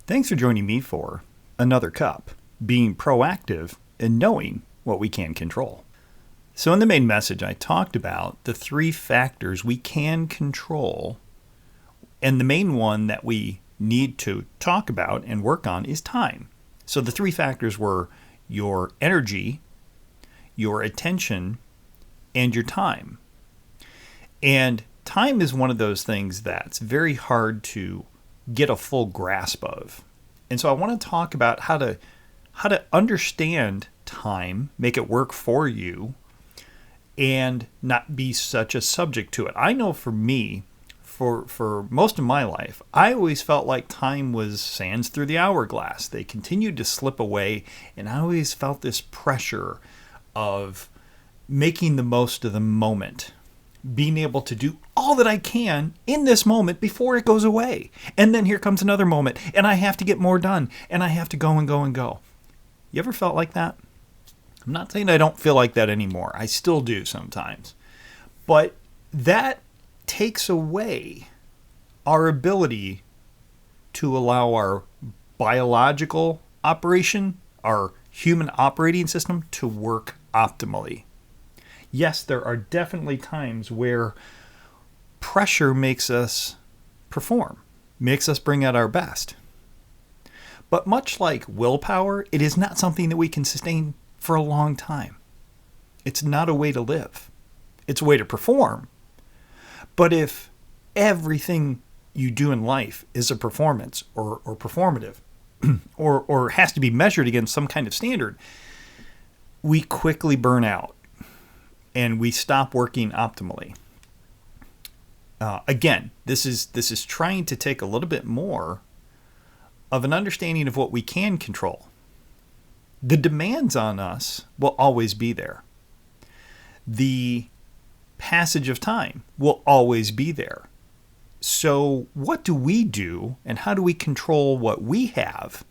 Thanks for joining me for Another Cup, being proactive and knowing what we can control. So, in the main message, I talked about the three factors we can control, and the main one that we need to talk about and work on is time. So, the three factors were your energy, your attention, and your time. And time is one of those things that's very hard to get a full grasp of. And so I want to talk about how to understand time, make it work for you, and not be such a subject to it. I know for me, for most of my life, I always felt like time was sands through the hourglass. They continued to slip away, and I always felt this pressure of making the most of the moment, being able to do all that I can in this moment before it goes away. And then here comes another moment, and I have to get more done, and I have to go and go and go. You ever felt like that? I'm not saying I don't feel like that anymore. I still do sometimes. But that takes away our ability to allow our biological operation, our human operating system, to work optimally. Yes, there are definitely times where pressure makes us perform, makes us bring out our best. But much like willpower, it is not something that we can sustain for a long time. It's not a way to live. It's a way to perform. But if everything you do in life is a performance or performative or has to be measured against some kind of standard, we quickly burn out. And we stop working optimally. Again, this is trying to take a little bit more of an understanding of what we can control. The demands on us will always be there. The passage of time will always be there. So what do we do, and how do we control what we have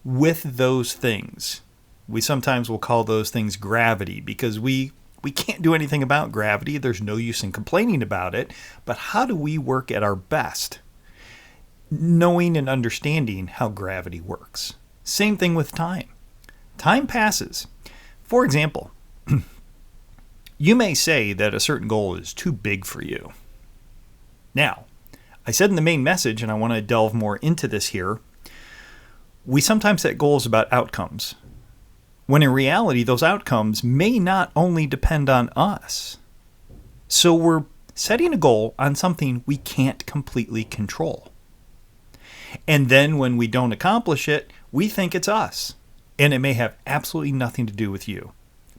with those things? We sometimes will call those things gravity, because we can't do anything about gravity. There's no use in complaining about it. But how do we work at our best? Knowing and understanding how gravity works. Same thing with time. Time passes. For example, you may say that a certain goal is too big for you. Now, I said in the main message, and I want to delve more into this here, we sometimes set goals about outcomes, when in reality, those outcomes may not only depend on us. So we're setting a goal on something we can't completely control. And then when we don't accomplish it, we think it's us. And it may have absolutely nothing to do with you.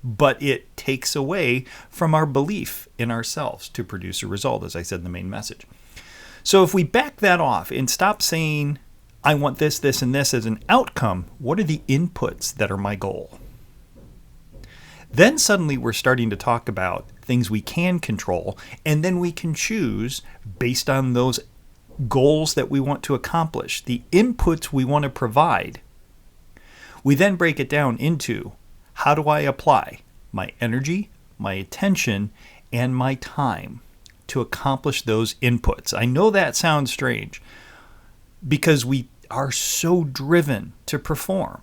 But it takes away from our belief in ourselves to produce a result, as I said in the main message. So if we back that off and stop saying, I want this, this, and this as an outcome, what are the inputs that are my goal? Then suddenly we're starting to talk about things we can control, and then we can choose based on those goals that we want to accomplish, the inputs we want to provide. We then break it down into, how do I apply my energy, my attention, and my time to accomplish those inputs? I know that sounds strange because we are so driven to perform.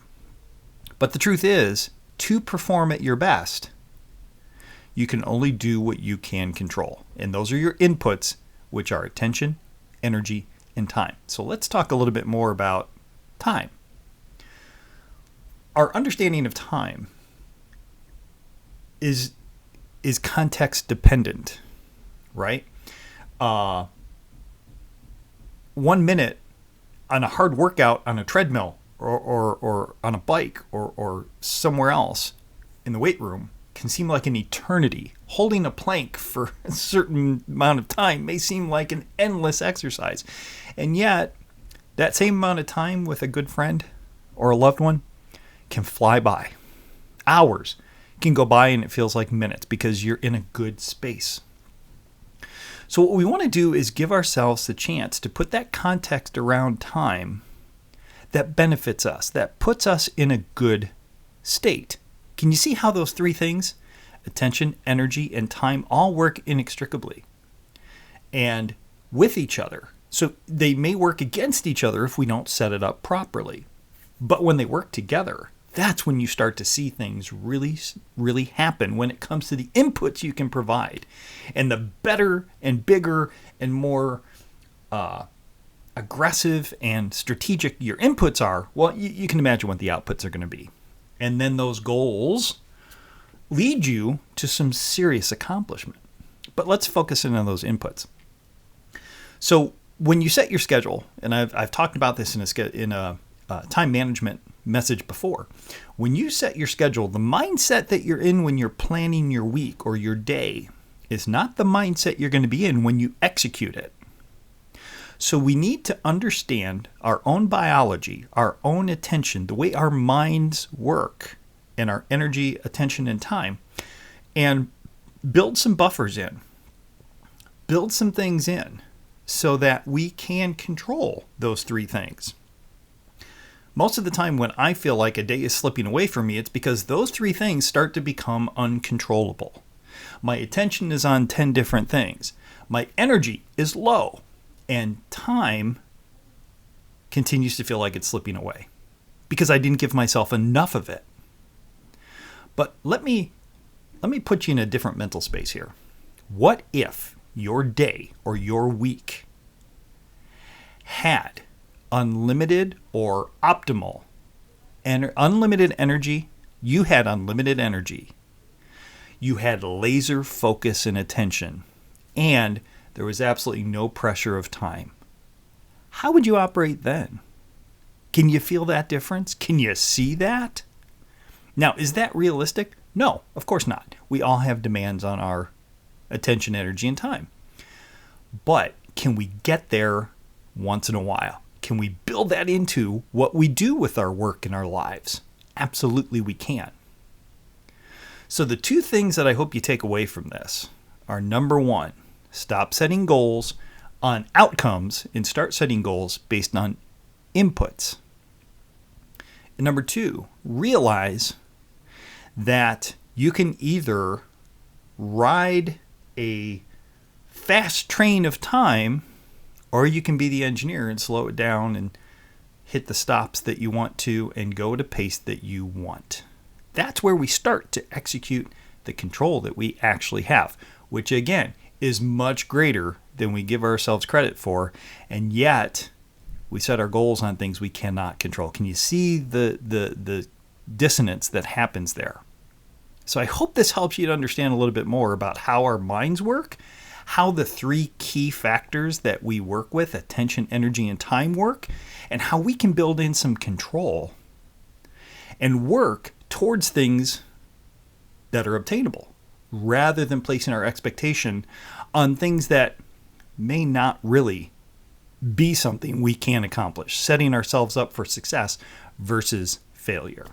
But the truth is, to perform at your best, you can only do what you can control. And those are your inputs, which are attention, energy, and time. So let's talk a little bit more about time. Our understanding of time is context dependent, right? 1 minute on a hard workout on a treadmill or on a bike or somewhere else in the weight room can seem like an eternity. Holding a plank for a certain amount of time may seem like an endless exercise. And yet, that same amount of time with a good friend or a loved one can fly by. Hours can go by and it feels like minutes because you're in a good space. So what we want to do is give ourselves the chance to put that context around time that benefits us, that puts us in a good state. Can you see how those three things, attention, energy, and time, all work inextricably and with each other? So they may work against each other if we don't set it up properly. But when they work together, that's when you start to see things really, really happen when it comes to the inputs you can provide. And the better and bigger and more aggressive and strategic your inputs are, well, you can imagine what the outputs are going to be. And then those goals lead you to some serious accomplishment. But let's focus in on those inputs. So when you set your schedule, and I've talked about this in a time management message before, when you set your schedule, the mindset that you're in when you're planning your week or your day is not the mindset you're going to be in when you execute it. So we need to understand our own biology, our own attention, the way our minds work, and our energy, attention, and time, and build some buffers in. Build some things in so that we can control those three things. Most of the time when I feel like a day is slipping away from me, it's because those three things start to become uncontrollable. My attention is on 10 different things. My energy is low, and time continues to feel like it's slipping away because I didn't give myself enough of it. But let me put you in a different mental space here. What if your day or your week had unlimited or optimal unlimited energy? You had unlimited energy. You had laser focus and attention, and there was absolutely no pressure of time. How would you operate then? Can you feel that difference? Can you see that? Now, is that realistic? No, of course not. We all have demands on our attention, energy, and time. But can we get there once in a while? Can we build that into what we do with our work and our lives? Absolutely, we can. So the two things that I hope you take away from this are, number one, stop setting goals on outcomes and start setting goals based on inputs. And number two, realize that you can either ride a fast train of time, or you can be the engineer and slow it down and hit the stops that you want to and go at a pace that you want. That's where we start to execute the control that we actually have, which again is much greater than we give ourselves credit for, and yet we set our goals on things we cannot control. Can you see the dissonance that happens there? So I hope this helps you to understand a little bit more about how our minds work, how the three key factors that we work with, attention, energy, and time, work, and how we can build in some control and work towards things that are obtainable, rather than placing our expectation on things that may not really be something we can accomplish, setting ourselves up for success versus failure.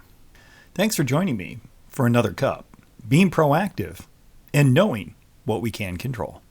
Thanks for joining me for another cup, being proactive and knowing what we can control.